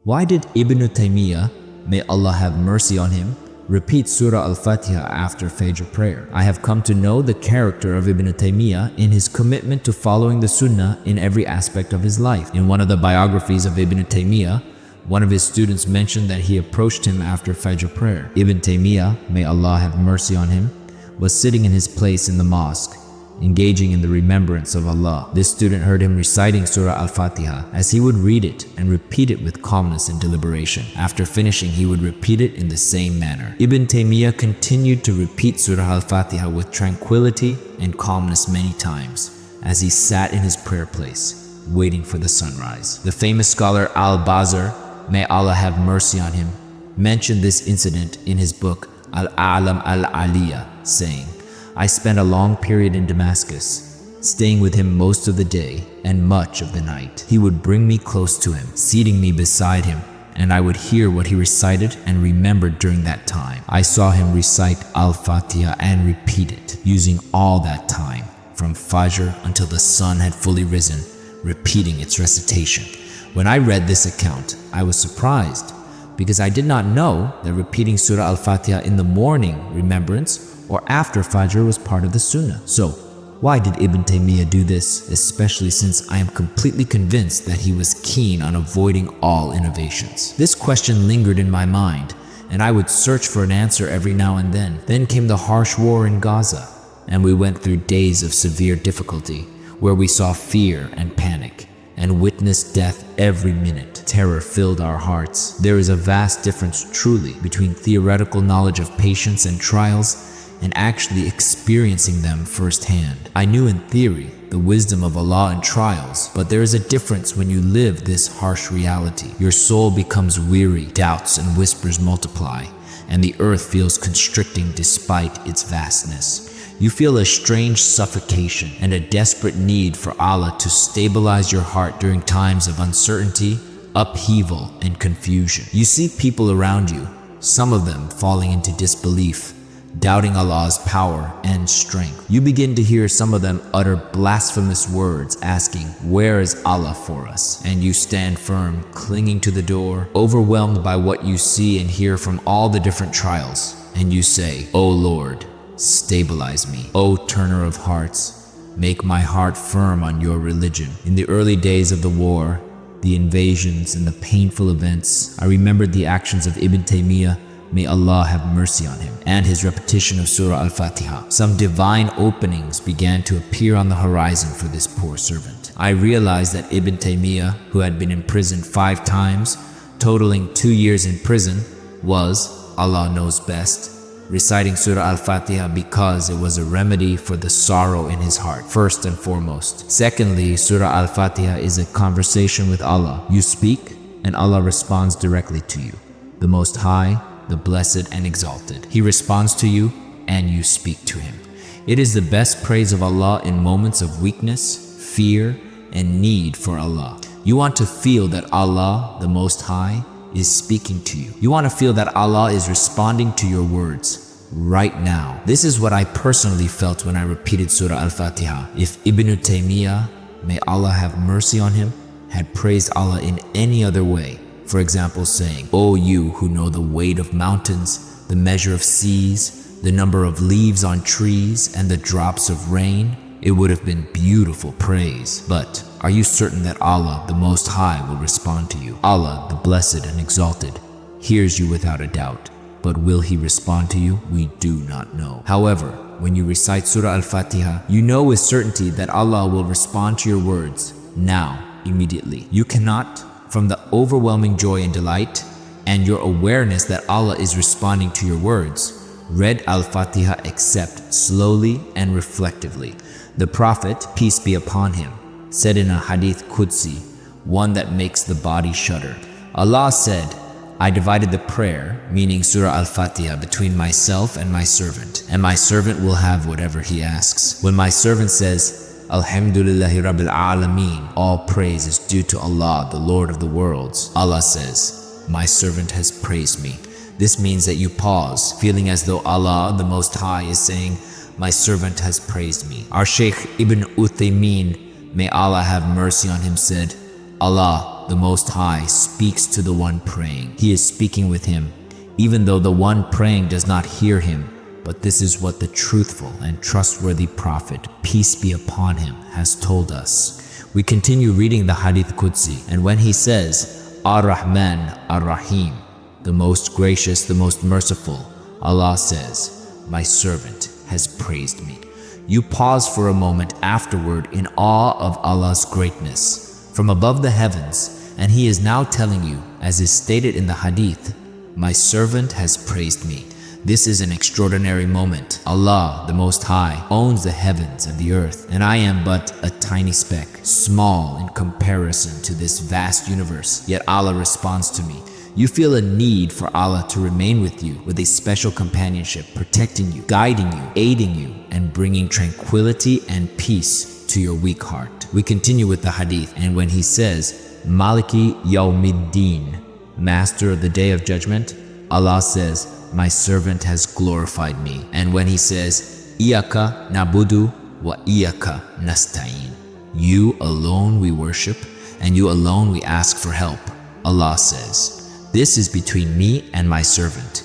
Why did Ibn Taymiyyah, may Allah have mercy on him, repeat Surah Al-Fatiha after Fajr prayer? I have come to know the character of Ibn Taymiyyah in his commitment to following the Sunnah in every aspect of his life. In one of the biographies of Ibn Taymiyyah, one of his students mentioned that he approached him after Fajr prayer. Ibn Taymiyyah, may Allah have mercy on him, was sitting in his place in the mosque, engaging in the remembrance of Allah. This student heard him reciting Surah Al-Fatiha as he would read it and repeat it with calmness and deliberation. After finishing, he would repeat it in the same manner. Ibn Taymiyyah continued to repeat Surah Al-Fatiha with tranquility and calmness many times as he sat in his prayer place, waiting for the sunrise. The famous scholar Al-Bazar, may Allah have mercy on him, mentioned this incident in his book Al-A'lam Al-Aliyah, saying, I spent a long period in Damascus, staying with him most of the day and much of the night. He would bring me close to him, seating me beside him, and I would hear what he recited and remembered during that time. I saw him recite Al-Fatiha and repeat it, using all that time, from Fajr until the sun had fully risen, repeating its recitation. When I read this account, I was surprised, because I did not know that repeating Surah Al-Fatiha in the morning remembrance or after Fajr was part of the Sunnah. So, why did Ibn Taymiyyah do this, especially since I am completely convinced that he was keen on avoiding all innovations? This question lingered in my mind, and I would search for an answer every now and then. Then came the harsh war in Gaza, and we went through days of severe difficulty, where we saw fear and panic, and witnessed death every minute. Terror filled our hearts. There is a vast difference truly between theoretical knowledge of patience and trials and actually experiencing them firsthand. I knew in theory the wisdom of Allah in trials, but there is a difference when you live this harsh reality. Your soul becomes weary, doubts and whispers multiply, and the earth feels constricting despite its vastness. You feel a strange suffocation and a desperate need for Allah to stabilize your heart during times of uncertainty, upheaval, and confusion. You see people around you, some of them falling into disbelief, doubting Allah's power and strength. You begin to hear some of them utter blasphemous words asking, "Where is Allah for us?" And you stand firm, clinging to the door, overwhelmed by what you see and hear from all the different trials. And you say, "O Lord, stabilize me. O turner of hearts, make my heart firm on your religion." In the early days of the war, the invasions and the painful events, I remembered the actions of Ibn Taymiyyah, may Allah have mercy on him, and his repetition of Surah Al-Fatiha. Some divine openings began to appear on the horizon for this poor servant. I realized that Ibn Taymiyyah, who had been imprisoned 5 times, totaling 2 years in prison, was, Allah knows best, reciting Surah Al-Fatiha because it was a remedy for the sorrow in his heart, first and foremost. Secondly, Surah Al-Fatiha is a conversation with Allah. You speak, and Allah responds directly to you, the Most High, the Blessed and Exalted. He responds to you, and you speak to Him. It is the best praise of Allah in moments of weakness, fear, and need for Allah. You want to feel that Allah, the Most High, is speaking to you. You want to feel that Allah is responding to your words right now. This is what I personally felt when I repeated Surah Al-Fatiha. If Ibn Taymiyyah, may Allah have mercy on him, had praised Allah in any other way, for example saying, "O you who know the weight of mountains, the measure of seas, the number of leaves on trees, and the drops of rain," it would have been beautiful praise. But are you certain that Allah, the Most High, will respond to you? Allah, the Blessed and Exalted, hears you without a doubt. But will He respond to you? We do not know. However, when you recite Surah Al-Fatiha, you know with certainty that Allah will respond to your words now, immediately. You cannot, from the overwhelming joy and delight and your awareness that Allah is responding to your words, read Al-Fatiha except slowly and reflectively. The Prophet, peace be upon him, said in a hadith Qudsi, one that makes the body shudder. Allah said, "I divided the prayer," meaning Surah Al-Fatiha, "between myself and my servant, and my servant will have whatever he asks." When my servant says, "Alhamdulillahi Rabbil Alameen," all praise is due to Allah, the Lord of the worlds, Allah says, "My servant has praised me." This means that you pause, feeling as though Allah, the Most High, is saying, "My servant has praised me." Our Shaykh Ibn Uthaymeen, may Allah have mercy on him, said, "Allah, the Most High, speaks to the one praying. He is speaking with him, even though the one praying does not hear him. But this is what the truthful and trustworthy Prophet, peace be upon him, has told us. We continue reading the Hadith Qudsi, and when he says, Ar-Rahman, Ar-Rahim, the most gracious, the most merciful, Allah says, my servant has praised me. You pause for a moment afterward in awe of Allah's greatness from above the heavens, and He is now telling you, as is stated in the Hadith, my servant has praised me. This is an extraordinary moment. Allah, the Most High, owns the heavens and the earth, and I am but a tiny speck, small in comparison to this vast universe, yet Allah responds to me. You feel a need for Allah to remain with you with a special companionship, protecting you, guiding you, aiding you, and bringing tranquility and peace to your weak heart. We continue with the Hadith, and when he says, Maliki Yawmiddin, Master of the Day of Judgment, Allah says, my servant has glorified me. And when he says, Iyaka nabudu wa iyaka nasta'in, you alone we worship, and you alone we ask for help, Allah says, this is between me and my servant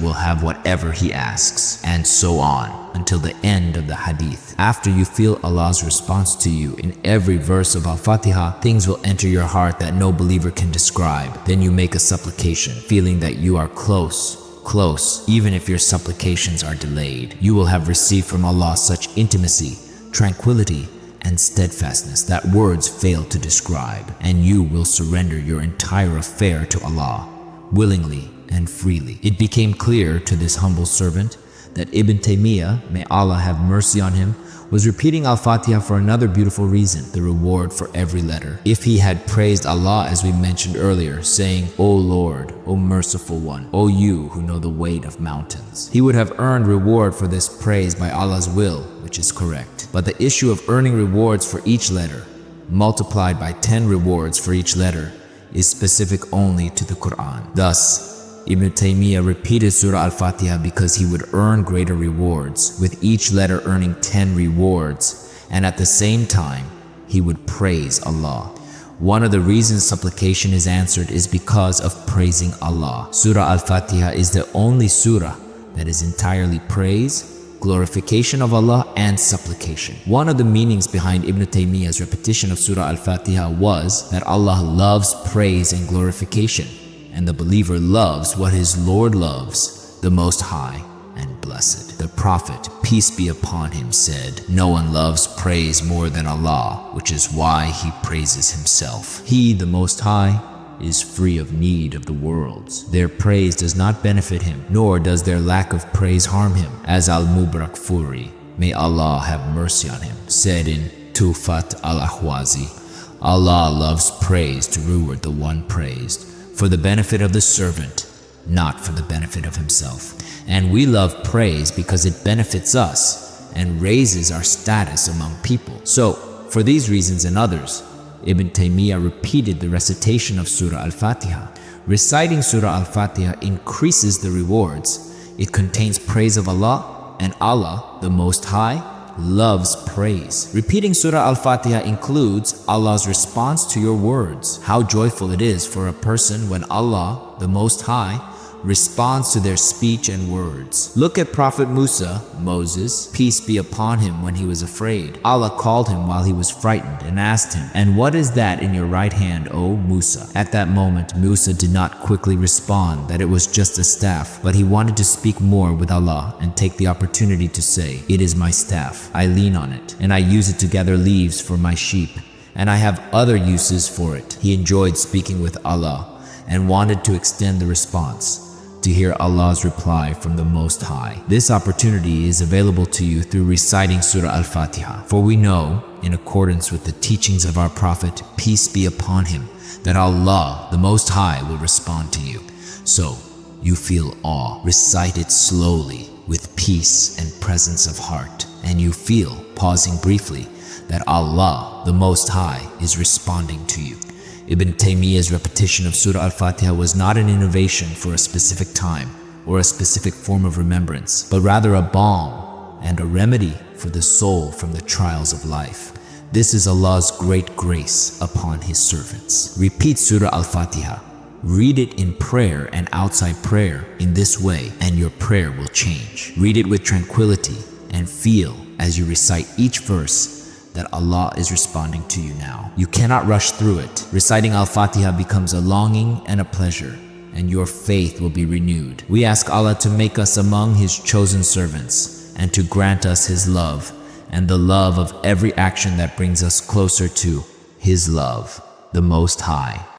will have whatever he asks, and so on until the end of the Hadith. After you feel Allah's response to you in every verse of Al-Fatiha, things will enter your heart that no believer can describe. Then you make a supplication, feeling that you are close, even if your supplications are delayed. You will have received from Allah such intimacy, tranquility, and steadfastness that words fail to describe, and you will surrender your entire affair to Allah, willingly and freely. It became clear to this humble servant that Ibn Taymiyyah, may Allah have mercy on him, was repeating Al-Fatiha for another beautiful reason, the reward for every letter. If he had praised Allah as we mentioned earlier, saying, O Lord, O merciful one, O you who know the weight of mountains, he would have earned reward for this praise by Allah's will, which is correct. But the issue of earning rewards for each letter, multiplied by 10 rewards for each letter, is specific only to the Quran. Thus, Ibn Taymiyyah repeated Surah Al-Fatiha because he would earn greater rewards, with each letter earning 10 rewards, and at the same time, he would praise Allah. One of the reasons supplication is answered is because of praising Allah. Surah Al-Fatiha is the only surah that is entirely praise, glorification of Allah, and supplication. One of the meanings behind Ibn Taymiyyah's repetition of Surah Al-Fatiha was that Allah loves praise and glorification, and the believer loves what his Lord loves, the Most High and Blessed. The Prophet, peace be upon him, said, no one loves praise more than Allah, which is why he praises himself. He, the Most High, is free of need of the worlds. Their praise does not benefit him, nor does their lack of praise harm him, as Al-Mubarak Furi, may Allah have mercy on him, said in Tufat al-Ahwazi, Allah loves praise to reward the one praised, for the benefit of the servant, not for the benefit of himself. And we love praise because it benefits us and raises our status among people. So, for these reasons and others, Ibn Taymiyyah repeated the recitation of Surah Al-Fatiha. Reciting Surah Al-Fatiha increases the rewards. It contains praise of Allah, and Allah, the Most High, loves praise. Repeating Surah Al-Fatiha includes Allah's response to your words. How joyful it is for a person when Allah, the Most High, responds to their speech and words. Look at Prophet Musa, Moses, peace be upon him, when he was afraid. Allah called him while he was frightened and asked him, and what is that in your right hand, O Musa? At that moment, Musa did not quickly respond that it was just a staff, but he wanted to speak more with Allah and take the opportunity to say, it is my staff, I lean on it, and I use it to gather leaves for my sheep, and I have other uses for it. He enjoyed speaking with Allah and wanted to extend the response, to hear Allah's reply from the Most High. This opportunity is available to you through reciting Surah Al-Fatiha. For we know, in accordance with the teachings of our Prophet, peace be upon him, that Allah, the Most High, will respond to you. So, you feel awe. Recite it slowly, with peace and presence of heart, and you feel, pausing briefly, that Allah, the Most High, is responding to you. Ibn Taymiyyah's repetition of Surah Al-Fatiha was not an innovation for a specific time or a specific form of remembrance, but rather a balm and a remedy for the soul from the trials of life. This is Allah's great grace upon His servants. Repeat Surah Al-Fatiha. Read it in prayer and outside prayer in this way, and your prayer will change. Read it with tranquility and feel as you recite each verse that Allah is responding to you now. You cannot rush through it. Reciting Al-Fatiha becomes a longing and a pleasure, and your faith will be renewed. We ask Allah to make us among His chosen servants and to grant us His love and the love of every action that brings us closer to His love, the Most High.